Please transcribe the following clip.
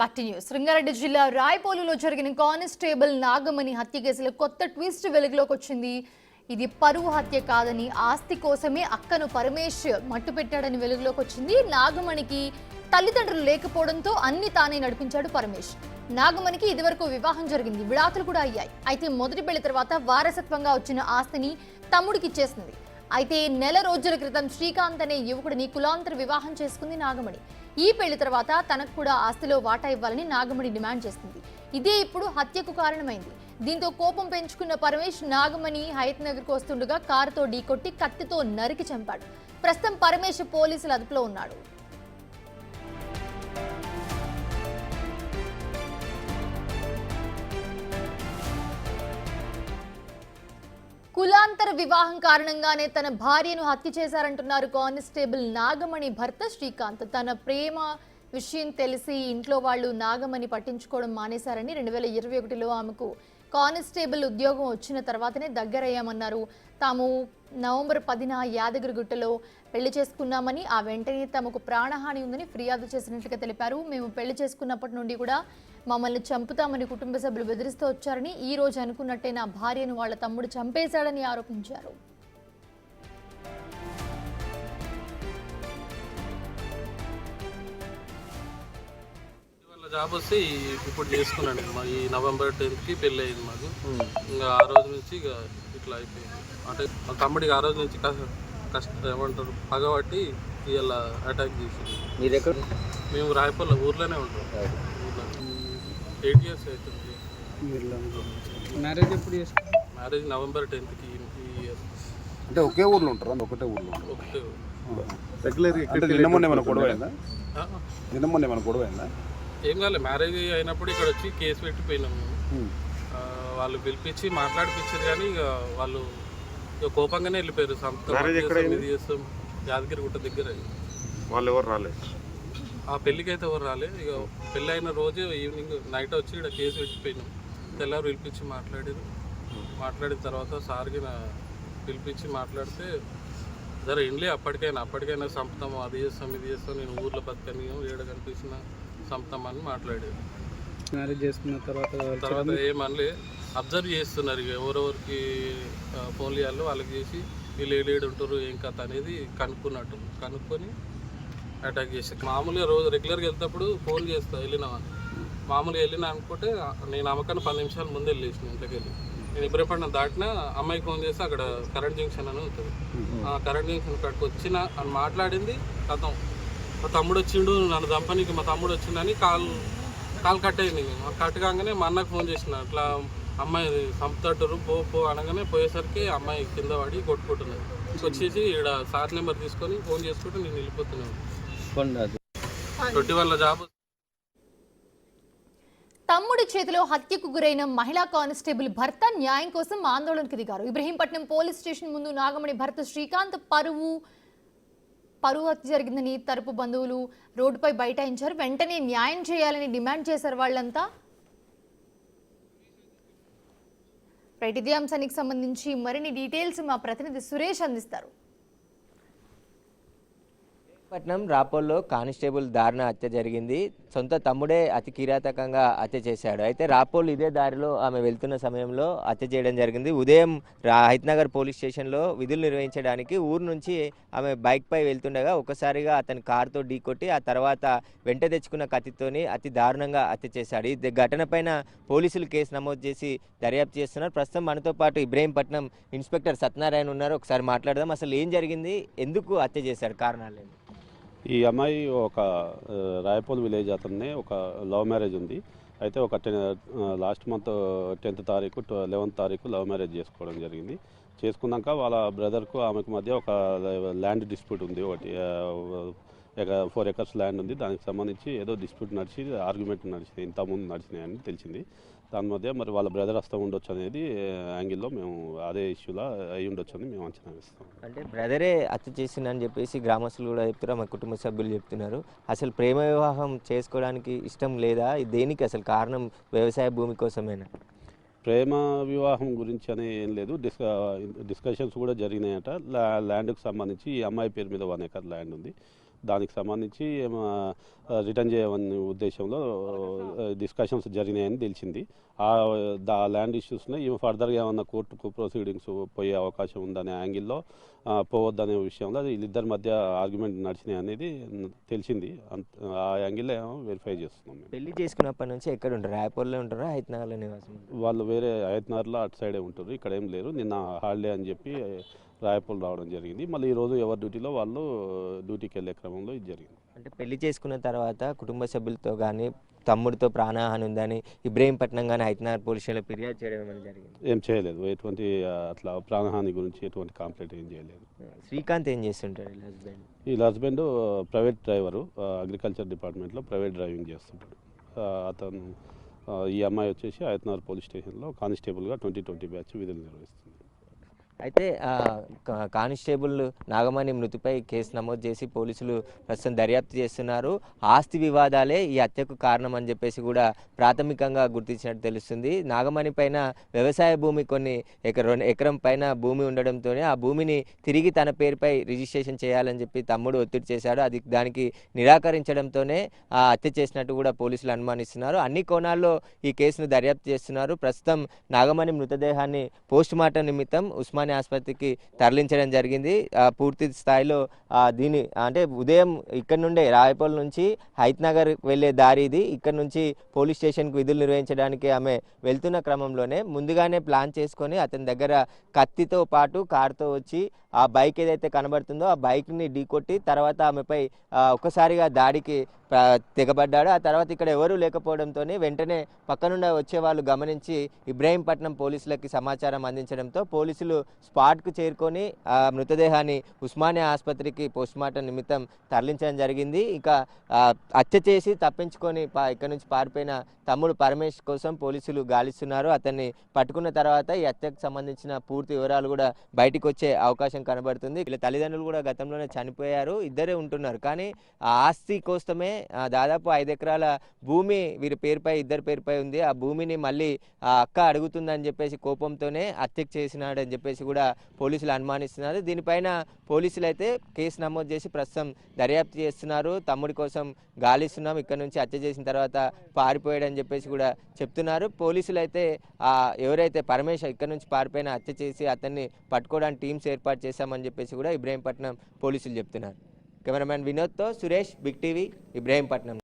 పట్టి న్యూస్ రంగారెడ్డి జిల్లా రాయపోలులో జరిగిన కానిస్టేబుల్ నాగమణి హత్య కేసులో కొత్త ట్విస్ట్ వెలుగులోకి వచ్చింది. ఇది పరువు హత్య కాదని ఆస్తి కోసమే అక్కను పరమేష్ మట్టుపెట్టాడని వెలుగులోకి వచ్చింది. నాగమణికి తల్లిదండ్రులు లేకపోవడంతో అన్ని తానే నడిపించాడు పరమేష్. నాగమణికి ఇదివరకు వివాహం జరిగింది, విడాకులు కూడా అయ్యాయి. అయితే మొదటి పెళ్లి తర్వాత వారసత్వంగా వచ్చిన ఆస్తిని తమ్ముడికి ఇచ్చేసింది. అయితే నెల రోజుల క్రితం శ్రీకాంత్ అనే యువకుడిని కులాంతర వివాహం చేసుకుంది నాగమణి. ఈ పెళ్లి తర్వాత తనకు కూడా ఆస్తిలో వాటా ఇవ్వాలని నాగమణి డిమాండ్ చేస్తుంది. ఇదే ఇప్పుడు హత్యకు కారణమైంది. దీంతో కోపం పెంచుకున్న పరమేష్ నాగమణి హయత్ నగర్కు వస్తుండగా కారుతో ఢీకొట్టి కత్తితో నరికి చంపాడు. ప్రస్తుతం పరమేష్ పోలీసుల అదుపులో ఉన్నాడు. కులాంతర వివాహం కారణంగానే తన భార్యను హత్య చేశారంటున్నారు కానిస్టేబుల్ నాగమణి భర్త శ్రీకాంత్. తన ప్రేమ విషయం తెలిసి ఇంట్లో వాళ్ళు నాగమణి పట్టించుకోవడం మానేశారని 2021లో ఆమెకు కానిస్టేబుల్ ఉద్యోగం వచ్చిన తర్వాతనే దగ్గరయ్యామన్నారు. తాము నవంబర్ 10న యాదగిరిగుట్టలో పెళ్లి చేసుకున్నామని, ఆ వెంటనే తమకు ప్రాణహాని ఉందని ఫిర్యాదు చేసినట్లుగా తెలిపారు. మేము పెళ్లి చేసుకున్నప్పటి నుండి కూడా మమ్మల్ని చంపుతామని కుటుంబ సభ్యులు బెదిరిస్తూ వచ్చారని, ఈ రోజు అనుకున్నట్టే నా భార్యను వాళ్ళ తమ్ముడు చంపేశాడని ఆరోపించారు. జాబ్ వస్తే ఇప్పుడు చేసుకున్నాను. ఈ నవంబర్ 10కి పెళ్ళి అయింది మాకు. ఇంకా ఆ రోజు నుంచి ఇక ఇట్లా అయిపోయింది. అంటే మా తమ్ముడికి ఆ రోజు నుంచి ఏమంటారు పగబట్టి ఇలా అటాక్ చేసింది. మీ దగ్గర మేము రాయపల్లి ఊర్లోనే ఉంటాం. 8 years అవుతుంది. మ్యారేజ్ ఎప్పుడు చేసుకున్నారు? మ్యారేజ్ నవంబర్ 10కి ఈ ఇయర్. అంటే ఒకే ఊర్లో ఉంటారా? ఒకటే ఊర్లో ఒకటే నిన్నమొన్న ఏమైనా గొడవ అయిందా? నిన్నమొన్న ఏమైనా గొడవ అయిందా? ఏం కాలేదు. మ్యారేజ్ అయినప్పుడు ఇక్కడ వచ్చి కేసు పెట్టిపోయినాము. వాళ్ళు పిలిపించి మాట్లాడిపించారు కానీ ఇక వాళ్ళు ఇక కోపంగానే వెళ్ళిపోయారు. చేస్తాం యాదగిరిగుట్ట దగ్గర. వాళ్ళు ఎవరు రాలేదు? ఆ పెళ్ళికి అయితే ఎవరు రాలేదు. ఇక పెళ్ళి అయిన రోజు ఈవినింగ్ నైట్ వచ్చి ఇక్కడ కేసు పెట్టిపోయినాం. తెల్లారు పిలిపించి మాట్లాడిన తర్వాత సార్కి పిలిపించి మాట్లాడితే జర ఇండ్లే అప్పటికైనా చంపుతాము, అది చేస్తాం ఇది చేస్తాం, నేను ఊర్లో బతకని ఏడ కనిపించిన చంపుతామని మాట్లాడేది. మ్యారేజ్ చేసుకున్న తర్వాత ఏమనలే, అబ్జర్వ్ చేస్తున్నారు. ఇక ఎవరెవరికి ఫోన్లు చేయాలో వాళ్ళకి చేసి వీళ్ళు ఏడు ఉంటారు ఏం కథ అనేది కనుక్కొని అటాక్ చేసి మామూలుగా రోజు రెగ్యులర్గా వెళ్తేప్పుడు ఫోన్ చేస్తా మామూలుగా వెళ్ళినా అనుకుంటే నేను అమ్మకాన్ని 10 నిమిషాల ముందు వెళ్ళేసిన ఇంట్లోకి వెళ్ళి. నేను ఇబ్రహీంపట్నం దాటినా అమ్మాయికి ఫోన్ చేస్తే అక్కడ కరెంట్ జంక్షన్ అని ఉంటుంది. ఆ కరెంట్ జంక్షన్ అక్కడికి వచ్చిన అని మాట్లాడింది. కథం మా తమ్ముడు వచ్చిండు నన్ను చంపనీకి, మా తమ్ముడు వచ్చిందని కాల్ కట్ అయింది. కట్ కాగానే మా అన్నకు ఫోన్ చేసిన ఇట్లా అమ్మాయి చంపుతారు పో అనగానే పోయేసరికి అమ్మాయి కింద పడి కొట్టుకుంటున్నది. వచ్చేసి ఇక్కడ సార్ నెంబర్ తీసుకొని ఫోన్ చేసుకుంటే నేను వెళ్ళిపోతున్నాను. 21 జాబ్. తమ్ముడి చేతిలో హత్యకు గురైన మహిళా కానిస్టేబుల్ భర్త న్యాయం కోసం ఆందోళనకు దిగారు. ఇబ్రహీంపట్నం పోలీస్ స్టేషన్ ముందు నాగమణి భర్త శ్రీకాంత్ పరువు హత్య జరిగిందని తరపు బంధువులు రోడ్డుపై బైఠాయించారు. వెంటనే న్యాయం చేయాలని డిమాండ్ చేశారు వాళ్ళంతా. ఇదే అంశానికి సంబంధించి మరిన్ని డీటెయిల్స్ మా ప్రతినిధి సురేష్ అందిస్తారు. పట్నం రాపోల్లో కానిస్టేబుల్ దారుణ హత్య జరిగింది. సొంత తమ్ముడే అతి కిరాతకంగా హత్య చేశాడు. అయితే రాపోల్ ఇదే దారిలో ఆమె వెళ్తున్న సమయంలో హత్య చేయడం జరిగింది. ఉదయం హయత్ నగర్ పోలీస్ స్టేషన్లో విధులు నిర్వహించడానికి ఊరు నుంచి ఆమె బైక్పై వెళ్తుండగా ఒకసారిగా అతని కారుతో ఢీకొట్టి ఆ తర్వాత వెంట తెచ్చుకున్న కత్తితోని అతి దారుణంగా హత్య చేశాడు. ఈ ఘటన పైన పోలీసులు కేసు నమోదు చేసి దర్యాప్తు చేస్తున్నారు. ప్రస్తుతం మనతో పాటు ఇబ్రహీంపట్నం ఇన్స్పెక్టర్ సత్యనారాయణ ఉన్నారు. ఒకసారి మాట్లాడదాం. అసలు ఏం జరిగింది, ఎందుకు హత్య చేశాడు, కారణాలు? ఈ అమ్మాయి ఒక రాయపోల్ విలేజ్ అతన్ని ఒక లవ్ మ్యారేజ్ ఉంది. అయితే ఒక లాస్ట్ మంత్ 10th తారీఖు 11th తారీఖు లవ్ మ్యారేజ్ చేసుకోవడం జరిగింది. చేసుకున్నాక వాళ్ళ బ్రదర్కు ఆమెకు మధ్య ఒక ల్యాండ్ డిస్ప్యూట్ ఉంది. ఒకటి 4 acres ల్యాండ్ ఉంది. దానికి సంబంధించి ఏదో డిస్ప్యూట్ నడిచి ఆర్గ్యుమెంట్ నడిచింది, ఇంతకుముందు నడిచినాయని తెలిసింది. దాని మధ్య మరి వాళ్ళ బ్రదర్ వస్తూ ఉండొచ్చు అనేది యాంగిల్లో మేము అదే ఇష్యూలో అయి ఉండొచ్చు అని మేము అంచనా వేస్తాం. అంటే బ్రదరే హత్య చేసిందని చెప్పేసి గ్రామస్తులు కూడా చెప్తున్నారు, మా కుటుంబ సభ్యులు చెప్తున్నారు. అసలు ప్రేమ వివాహం చేసుకోవడానికి ఇష్టం లేదా? దేనికి అసలు కారణం? వ్యవసాయ భూమి కోసమేనా? ప్రేమ వివాహం గురించి అని ఏం లేదు. డిస్కషన్స్ కూడా జరిగినాయట. ల్యాండ్కి సంబంధించి ఈ అమ్మాయి పేరు మీద 1 acre ల్యాండ్ ఉంది. దానికి సంబంధించి రిటర్న్ చేయమనే ఉద్దేశంలో డిస్కషన్స్ జరిగినాయని తెలిసింది. ఆ ల్యాండ్ ఇష్యూస్ని ఈమె ఫర్దర్గా ఏమన్నా కోర్టుకు ప్రొసీడింగ్స్ పోయే అవకాశం ఉందనే యాంగిల్లో పోవద్దనే విషయంలో వీళ్ళిద్దరి మధ్య ఆర్గ్యుమెంట్ నడిచినాయి అనేది తెలిసింది. ఆ యాంగిల్లో వెరిఫై చేస్తున్నాం మేము. పెళ్లి చేసుకున్నప్పటి నుంచి ఎక్కడ ఉంటారు? రాయపూర్లో ఉంటారా, హైతనగర్లో నివాసం ఉంటారా? వాళ్ళు వేరే హయత్నగర్లో అటు సైడే ఉంటారు, ఇక్కడ ఏం లేరు. నిన్న హాలిడే అని చెప్పి రాయపూర్ రావడం జరిగింది. మళ్ళీ ఈరోజు ఎవరి డ్యూటీలో వాళ్ళు డ్యూటీకి వెళ్ళే క్రమంలో ఇది జరిగింది. అంటే పెళ్లి చేసుకున్న తర్వాత కుటుంబ సభ్యులతో కానీ తమ్ముడితో ప్రాణహాని ఉందని ఇబ్రహీంపట్నం కానీ హైతనగర్ పోలీస్ స్టేషన్లో ఫిర్యాదు చేయడం ఏమైనా జరిగింది? ఏం చేయలేదు, ఎటువంటి అట్లా ప్రాణహాని గురించి ఎటువంటి కంప్లైంట్ ఏం చేయలేదు. శ్రీకాంత్ ఏం చేస్తుంటాడు వీళ్ళ హస్బెండ్? వీళ్ళ హస్బెండ్ ప్రైవేట్ డ్రైవరు, అగ్రికల్చర్ డిపార్ట్మెంట్లో ప్రైవేట్ డ్రైవింగ్ చేస్తుంటాడు. అతను ఈ అమ్మాయి వచ్చేసి హయత్నగర్ పోలీస్ స్టేషన్లో కానిస్టేబుల్గా 2020 బ్యాచ్ విధులు నిర్వహిస్తుంది. అయితే కానిస్టేబుల్ నాగమణి మృతిపై కేసు నమోదు చేసి పోలీసులు ప్రస్తుతం దర్యాప్తు చేస్తున్నారు. ఆస్తి వివాదాలే ఈ హత్యకు కారణం అని చెప్పేసి కూడా ప్రాథమికంగా గుర్తించినట్టు తెలుస్తుంది. నాగమణి పైన వ్యవసాయ భూమి కొన్ని ఎకరం పైన భూమి ఉండడంతోనే ఆ భూమిని తిరిగి తన పేరుపై రిజిస్ట్రేషన్ చేయాలని చెప్పి తమ్ముడు ఒత్తిడి చేశాడు. దానికి నిరాకరించడంతోనే ఆ హత్య చేసినట్టు కూడా పోలీసులు అనుమానిస్తున్నారు. అన్ని కోణాల్లో ఈ కేసును దర్యాప్తు చేస్తున్నారు. ప్రస్తుతం నాగమణి మృతదేహాన్ని పోస్టుమార్టం నిమిత్తం ఉస్మానియా ఆసుపత్రికి తరలించడం జరిగింది. పూర్తి స్థాయిలో దీని అంటే ఉదయం ఇక్కడ నుండే రాయపూల్ నుంచి హైతనగర్ వెళ్ళే దారి ఇది. ఇక్కడ నుంచి పోలీస్ స్టేషన్కు విధులు నిర్వహించడానికి ఆమె వెళ్తున్న క్రమంలోనే ముందుగానే ప్లాన్ చేసుకొని అతని దగ్గర కత్తితో పాటు కారుతో వచ్చి ఆ బైక్ ఏదైతే కనబడుతుందో ఆ బైక్ని ఢీకొట్టి తర్వాత ఆమెపై ఒక్కసారిగా దాడికి తెగబడ్డాడు. ఆ తర్వాత ఇక్కడ ఎవరూ లేకపోవడంతో వెంటనే పక్కనుండి వచ్చే వాళ్ళు గమనించి ఇబ్రహీంపట్నం పోలీసులకి సమాచారం అందించడంతో పోలీసులు స్పాట్కు చేరుకొని ఆ మృతదేహాన్ని ఉస్మానియా ఆసుపత్రికి పోస్టుమార్టం నిమిత్తం తరలించడం జరిగింది. ఇక హత్య చేసి తప్పించుకొని ఇక్కడ నుంచి పారిపోయిన తమ్ముడు పరమేష్ కోసం పోలీసులు గాలిస్తున్నారు. అతన్ని పట్టుకున్న తర్వాత ఈ హత్యకు సంబంధించిన పూర్తి వివరాలు కూడా బయటకు వచ్చే అవకాశం కనబడుతుంది. వీళ్ళ తల్లిదండ్రులు కూడా గతంలోనే చనిపోయారు, ఇద్దరే ఉంటున్నారు. కానీ ఆ ఆస్తి కోసమే దాదాపు 5 ఎకరాల భూమి వీరి పేరుపై ఇద్దరి పేరుపై ఉంది. ఆ భూమిని మళ్ళీ ఆ అక్క అడుగుతుందని చెప్పేసి కోపంతోనే హత్యకు చేసినాడని చెప్పేసి కూడా పోలీసులు అనుమానిస్తున్నారు. దీనిపైన పోలీసులు అయితే కేసు నమోదు చేసి ప్రస్తుతం దర్యాప్తు చేస్తున్నారు. తమ్ముడి కోసం గాలిస్తున్నాం, ఇక్కడ నుంచి హత్య చేసిన తర్వాత పారిపోయాడని చెప్పేసి కూడా చెప్తున్నారు. పోలీసులు అయితే ఎవరైతే పరమేశ్ ఇక్కడ నుంచి పారిపోయిన హత్య చేసి అతన్ని పట్టుకోవడానికి టీమ్స్ ఏర్పాటు చేశామని చెప్పేసి కూడా ఇబ్రహీంపట్నం పోలీసులు చెప్తున్నారు. కెమెరామ్యాన్ వినోద్తో సురేష్, బిగ్ టీవీ, ఇబ్రహీంపట్నం.